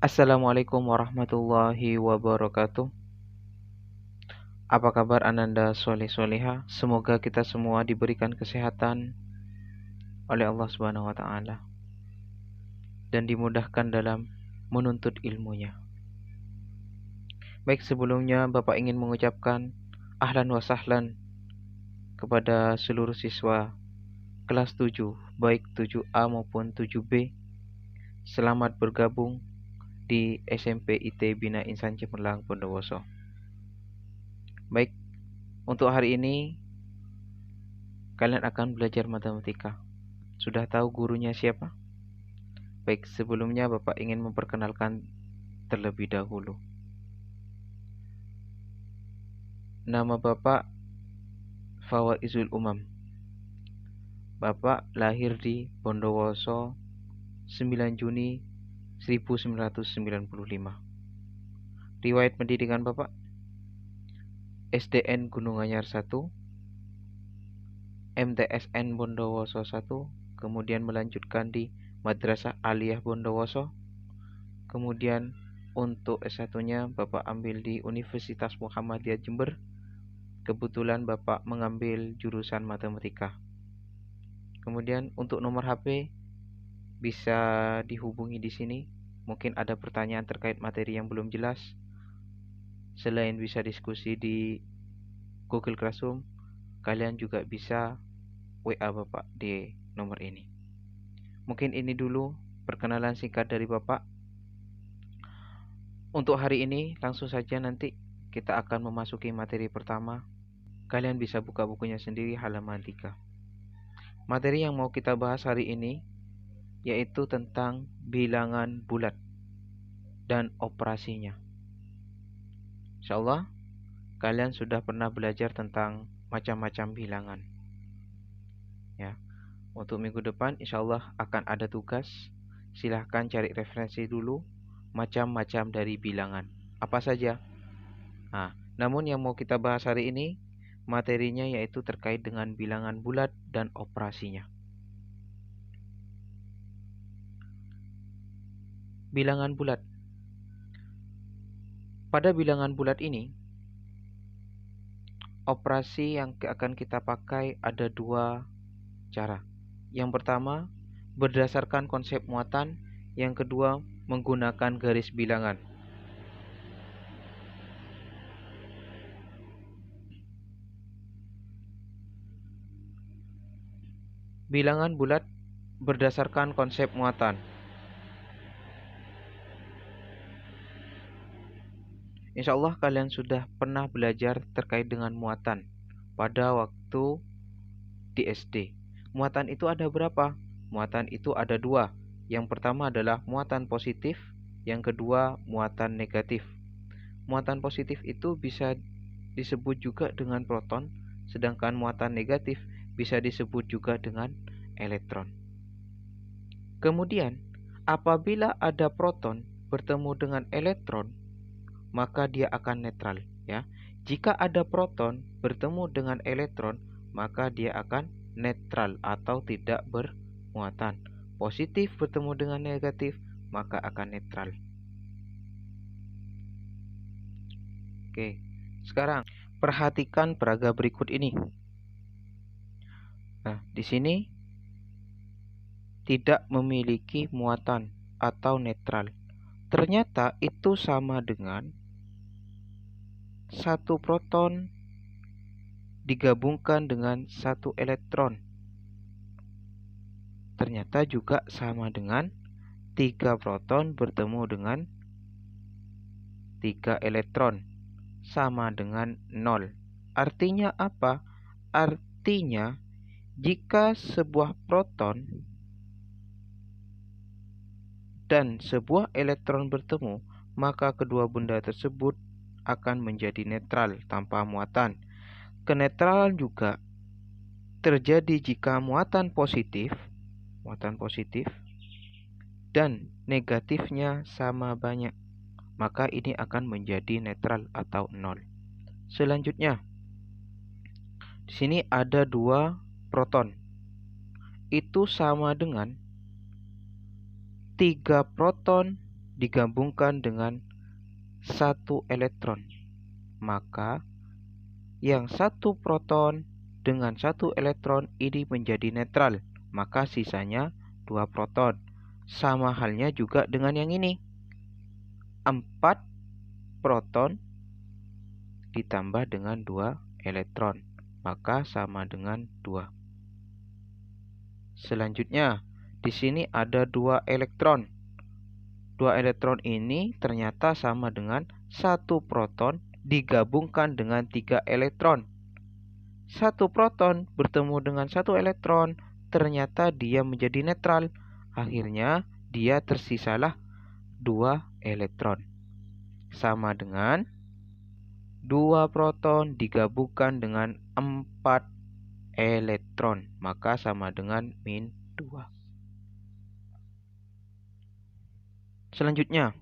Assalamualaikum warahmatullahi wabarakatuh. Apa kabar Ananda Soleh Soleha? Semoga kita semua diberikan kesehatan oleh Allah Subhanahu wa taala dan dimudahkan dalam menuntut ilmunya. Baik, sebelumnya Bapak ingin mengucapkan ahlan wa sahlan kepada seluruh siswa kelas 7, baik 7A maupun 7B. Selamat bergabung di SMP IT Bina Insan Cemerlang Bondowoso. Baik, untuk hari ini kalian akan belajar matematika. Sudah tahu gurunya siapa? Baik, sebelumnya Bapak ingin memperkenalkan terlebih dahulu. Nama Bapak Fawaizul Umam. Bapak lahir di Bondowoso 9 Juni 1995. Riwayat pendidikan Bapak: SDN Gunung Anyar 1, MTSN Bondowoso 1, kemudian melanjutkan di Madrasah Aliyah Bondowoso. Kemudian untuk S1-nya Bapak ambil di Universitas Muhammadiyah Jember. Kebetulan Bapak mengambil jurusan matematika. Kemudian untuk nomor HP bisa dihubungi di sini. Mungkin ada pertanyaan terkait materi yang belum jelas. Selain bisa diskusi di Google Classroom, kalian juga bisa WA Bapak di nomor ini. Mungkin ini dulu perkenalan singkat dari Bapak. Untuk hari ini langsung saja nanti kita akan memasuki materi pertama. Kalian bisa buka bukunya sendiri halaman 3. Materi yang mau kita bahas hari ini yaitu tentang bilangan bulat dan operasinya. Insyaallah kalian sudah pernah belajar tentang macam-macam bilangan. Ya, untuk minggu depan insyaallah akan ada tugas. Silahkan cari referensi dulu macam-macam dari bilangan. Apa saja? Namun yang mau kita bahas hari ini materinya yaitu terkait dengan bilangan bulat dan operasinya. Bilangan bulat. Pada bilangan bulat ini, operasi yang akan kita pakai ada dua cara. Yang pertama, berdasarkan konsep muatan. Yang kedua, menggunakan garis bilangan. Bilangan bulat berdasarkan konsep muatan. Insyaallah kalian sudah pernah belajar terkait dengan muatan pada waktu di SD. Muatan itu ada berapa? Muatan itu ada dua. Yang pertama adalah muatan positif, yang kedua muatan negatif. Muatan positif itu bisa disebut juga dengan proton, sedangkan muatan negatif bisa disebut juga dengan elektron. Kemudian, apabila ada proton bertemu dengan elektron, maka dia akan netral, ya. Jika ada proton bertemu dengan elektron, maka dia akan netral atau tidak bermuatan. Positif bertemu dengan negatif, maka akan netral. Oke, sekarang perhatikan peraga berikut ini. Di sini tidak memiliki muatan atau netral. Ternyata itu sama dengan satu proton digabungkan dengan satu elektron. Ternyata juga sama dengan 3 proton bertemu dengan 3 elektron, sama dengan 0. Artinya apa? Artinya jika sebuah proton dan sebuah elektron bertemu, maka kedua benda tersebut akan menjadi netral tanpa muatan. Kenetralan juga terjadi jika muatan positif dan negatifnya sama banyak, maka ini akan menjadi netral atau 0. Selanjutnya, di sini ada 2 proton. Itu sama dengan 3 proton digabungkan dengan 1 elektron, maka yang 1 proton dengan 1 elektron ini menjadi netral, maka sisanya 2 proton. Sama halnya juga dengan yang ini. 4 proton ditambah dengan 2 elektron, maka sama dengan 2. Selanjutnya, di sini ada 2 elektron. 2 elektron ini ternyata sama dengan 1 proton digabungkan dengan 3 elektron. 1 proton bertemu dengan 1 elektron, ternyata dia menjadi netral. Akhirnya, dia tersisalah 2 elektron. Sama dengan 2 proton digabungkan dengan 4 elektron, maka sama dengan min 2. Selanjutnya,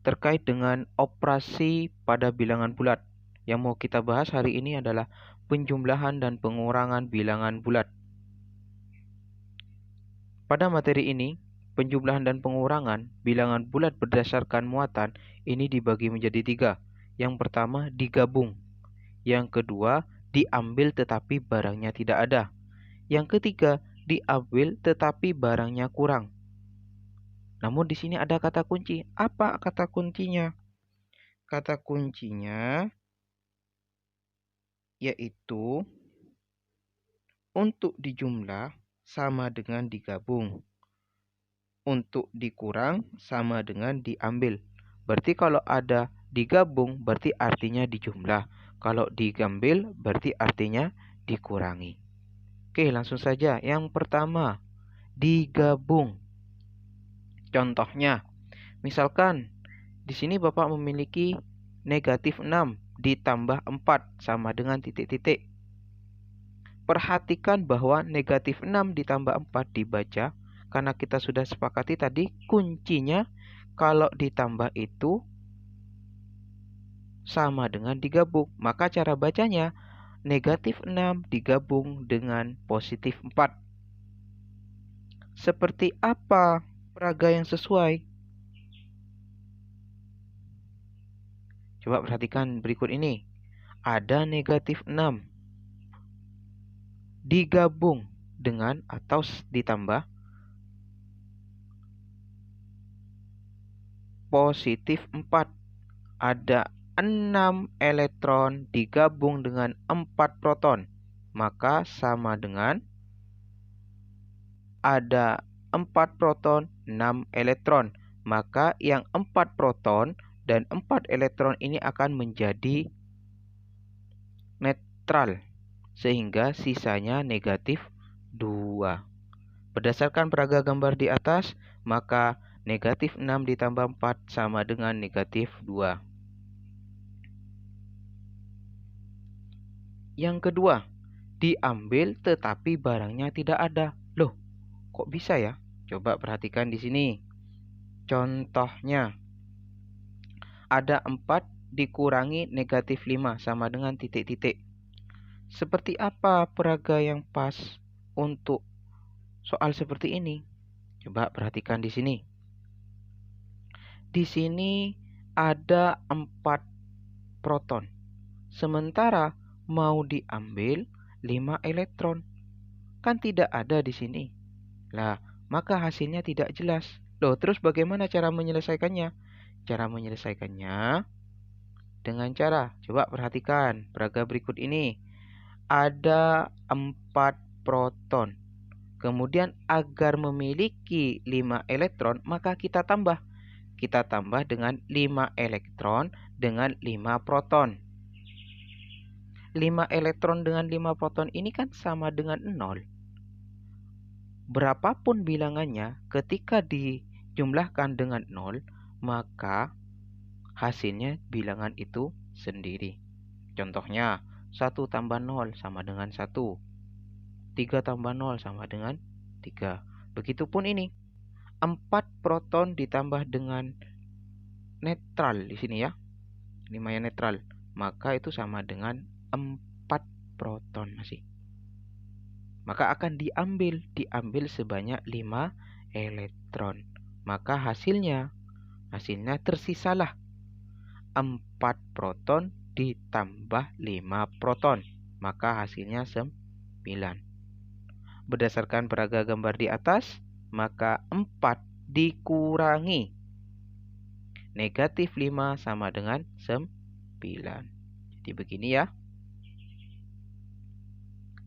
terkait dengan operasi pada bilangan bulat. Yang mau kita bahas hari ini adalah penjumlahan dan pengurangan bilangan bulat. Pada materi ini, penjumlahan dan pengurangan bilangan bulat berdasarkan muatan ini dibagi menjadi 3. Yang pertama, digabung. Yang kedua, diambil tetapi barangnya tidak ada. Yang ketiga, diambil tetapi barangnya kurang. Namun di sini ada kata kunci. Apa kata kuncinya? Kata kuncinya yaitu untuk dijumlah sama dengan digabung. Untuk dikurang sama dengan diambil. Berarti kalau ada digabung berarti artinya dijumlah. Kalau diambil berarti artinya dikurangi. Oke, langsung saja. Yang pertama, digabung. Contohnya, misalkan di sini Bapak memiliki negatif 6 ditambah 4 sama dengan titik-titik. Perhatikan bahwa negatif 6 ditambah 4 dibaca, karena kita sudah sepakati tadi kuncinya kalau ditambah itu sama dengan digabung. Maka cara bacanya negatif 6 digabung dengan positif 4. Seperti apa peraga yang sesuai? Coba perhatikan berikut ini. Ada negatif 6 digabung dengan atau ditambah positif 4. Ada 6 elektron digabung dengan 4 proton. Maka sama dengan ada 4 proton, 6 elektron. Maka yang 4 proton dan 4 elektron ini akan menjadi netral. Sehingga sisanya negatif 2. Berdasarkan peraga gambar di atas, maka negatif 6 ditambah 4 sama dengan negatif 2. Yang kedua, diambil tetapi barangnya tidak ada. Loh, kok bisa ya? Coba perhatikan di sini. Contohnya, ada 4 dikurangi negatif 5 sama dengan titik-titik. Seperti apa peraga yang pas untuk soal seperti ini? Coba perhatikan di sini. Di sini ada 4 proton. Sementara mau diambil 5 elektron. Kan tidak ada di sini. Lah, maka hasilnya tidak jelas. Loh, terus bagaimana cara menyelesaikannya? Cara menyelesaikannya dengan cara, coba perhatikan peraga berikut ini. Ada 4 proton. Kemudian agar memiliki 5 elektron, maka kita tambah. Kita tambah dengan 5 elektron dengan 5 proton. 5 elektron dengan 5 proton ini kan sama dengan 0. Berapapun bilangannya, ketika dijumlahkan dengan 0, maka hasilnya bilangan itu sendiri. Contohnya, 1 tambah 0 sama dengan 1. 3 tambah 0 sama dengan 3. Begitupun ini. 4 proton ditambah dengan netral di sini ya. 5 yang netral. Maka itu sama dengan 4 proton masih. Maka akan diambil sebanyak 5 elektron. Maka hasilnya Hasilnya tersisalah 4 proton ditambah 5 proton. Maka hasilnya 9. Berdasarkan peraga gambar di atas, maka 4 dikurangi negatif 5 sama dengan 9. Jadi begini ya.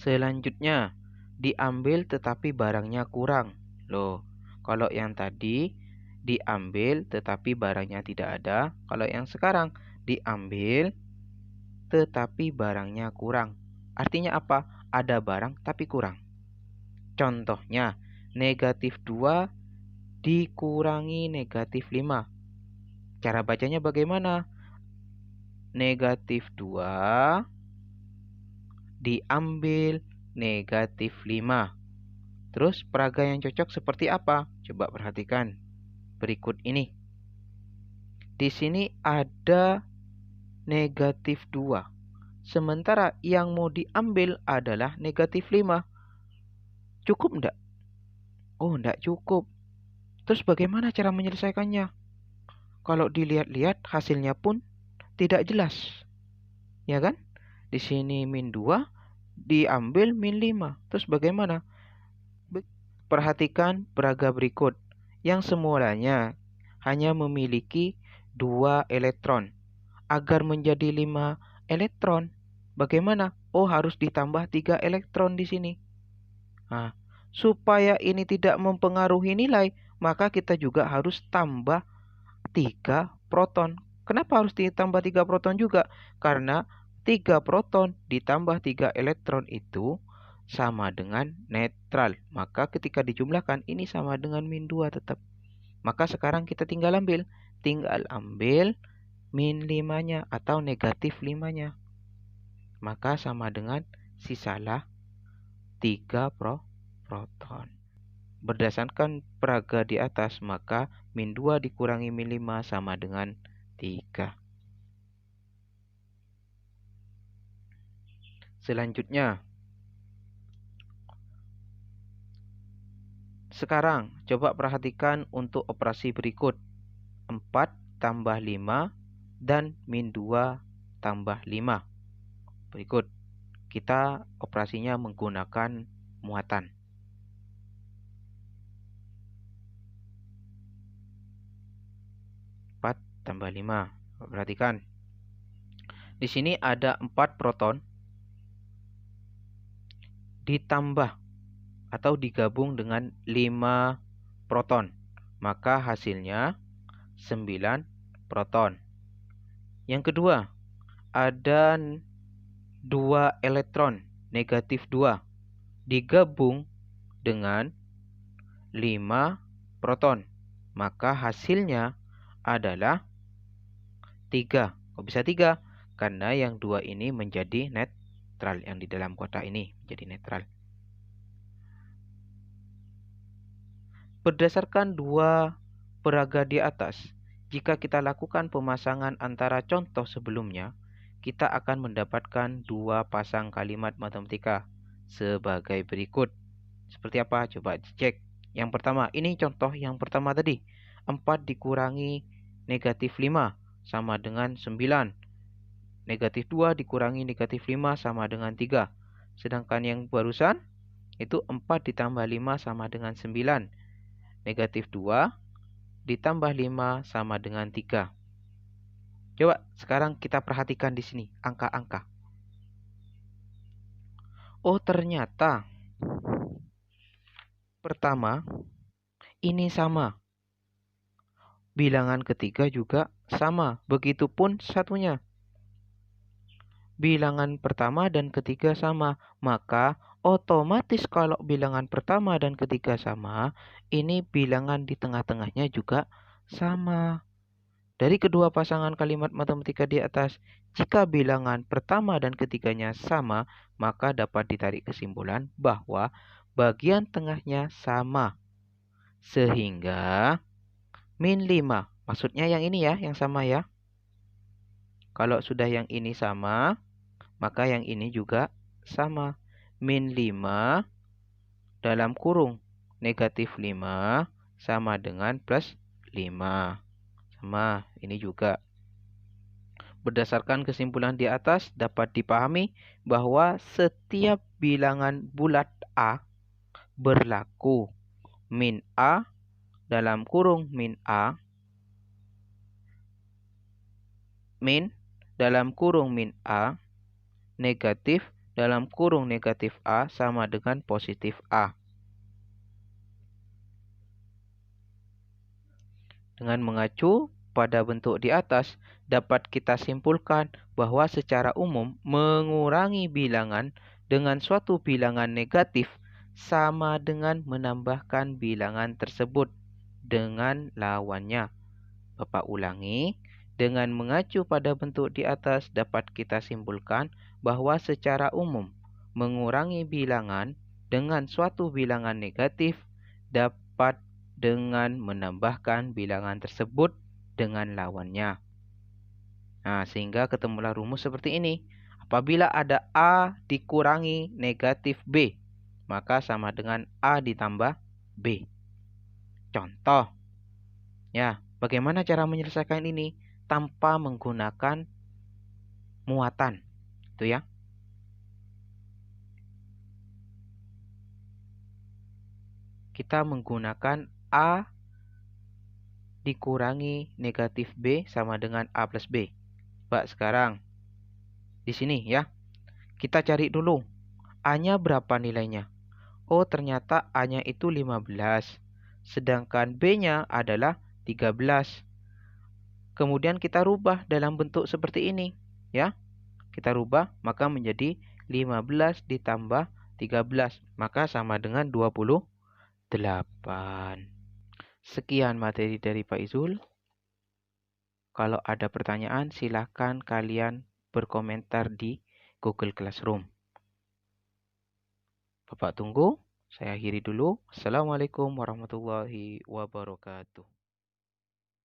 Selanjutnya, diambil tetapi barangnya kurang. Loh, kalau yang tadi diambil tetapi barangnya tidak ada. Kalau yang sekarang diambil tetapi barangnya kurang. Artinya apa? Ada barang tapi kurang. Contohnya, negatif 2 dikurangi negatif 5. Cara bacanya bagaimana? Negatif 2 diambil negatif 5. Terus peraga yang cocok seperti apa? Coba perhatikan berikut ini. Di sini ada negatif 2. Sementara yang mau diambil adalah negatif 5. Cukup enggak? Oh, enggak cukup. Terus bagaimana cara menyelesaikannya? Kalau dilihat-lihat hasilnya pun tidak jelas. Ya kan? Di sini min 2 diambil min 5. Terus bagaimana? Perhatikan peraga berikut. Yang semulanya hanya memiliki 2 elektron. Agar menjadi 5 elektron, bagaimana? Oh, harus ditambah 3 elektron di sini. Nah, supaya ini tidak mempengaruhi nilai, maka kita juga harus tambah 3 proton. Kenapa harus ditambah 3 proton juga? Karena 3 proton ditambah 3 elektron itu sama dengan netral. Maka ketika dijumlahkan ini sama dengan min 2 tetap. Maka sekarang kita tinggal ambil min 5-nya atau negatif 5-nya. Maka sama dengan sisalah 3 proton. Berdasarkan peraga di atas, maka min 2 dikurangi min 5 sama dengan 3. Selanjutnya, sekarang coba perhatikan untuk operasi berikut. 4 tambah 5 dan min 2 tambah 5. Berikut, kita operasinya menggunakan muatan. 4 tambah 5. Perhatikan. Di sini ada 4 proton ditambah atau digabung dengan 5 proton. Maka hasilnya 9 proton. Yang kedua, ada 2 elektron negatif 2 digabung dengan 5 proton. Maka hasilnya adalah 3. Kok bisa 3? Karena yang 2 ini menjadi netral. Yang di dalam kotak ini menjadi netral. Berdasarkan 2 peraga di atas, jika kita lakukan pemasangan antara contoh sebelumnya, kita akan mendapatkan 2 pasang kalimat matematika sebagai berikut. Seperti apa? Coba dicek. Yang pertama, ini contoh yang pertama tadi. 4 dikurangi negatif 5 sama dengan 9. Negatif 2 dikurangi negatif 5 sama dengan 3. Sedangkan yang barusan, itu 4 ditambah 5 sama dengan 9. Negatif 2 ditambah 5 sama dengan 3. Coba sekarang kita perhatikan di sini angka-angka. Oh, ternyata pertama ini sama. Bilangan ketiga juga sama. Begitupun satunya. Bilangan pertama dan ketiga sama. Maka otomatis kalau bilangan pertama dan ketiga sama, ini bilangan di tengah-tengahnya juga sama. Dari kedua pasangan kalimat matematika di atas, jika bilangan pertama dan ketiganya sama, maka dapat ditarik kesimpulan bahwa bagian tengahnya sama. Sehingga min 5, maksudnya yang ini ya, yang sama ya. Kalau sudah yang ini sama, maka yang ini juga sama. Min 5 dalam kurung negatif 5 sama dengan plus 5. Sama, ini juga. Berdasarkan kesimpulan di atas, dapat dipahami bahwa setiap bilangan bulat A berlaku min A dalam kurung min A min dalam kurung min A negatif dalam kurung negatif A sama dengan positif A. Dengan mengacu pada bentuk di atas, dapat kita simpulkan bahwa secara umum mengurangi bilangan dengan suatu bilangan negatif sama dengan menambahkan bilangan tersebut dengan lawannya. Bapak ulangi, dengan mengacu pada bentuk di atas dapat kita simpulkan bahwa secara umum mengurangi bilangan dengan suatu bilangan negatif dapat dengan menambahkan bilangan tersebut dengan lawannya. Nah, sehingga ketemulah rumus seperti ini. Apabila ada A dikurangi negatif B, maka sama dengan A ditambah B. Contoh, ya, bagaimana cara menyelesaikan ini tanpa menggunakan muatan, itu ya. Kita menggunakan A dikurangi negatif B sama dengan A plus B. Pak, sekarang di sini ya. Kita cari dulu A-nya berapa nilainya. Oh, ternyata A-nya itu 15. Sedangkan B-nya adalah 13. Kemudian kita rubah dalam bentuk seperti ini, ya. Kita rubah maka menjadi 15 ditambah 13, maka sama dengan 28. Sekian materi dari Pak Izul. Kalau ada pertanyaan, silakan kalian berkomentar di Google Classroom. Bapak tunggu. Saya akhiri dulu. Assalamualaikum warahmatullahi wabarakatuh.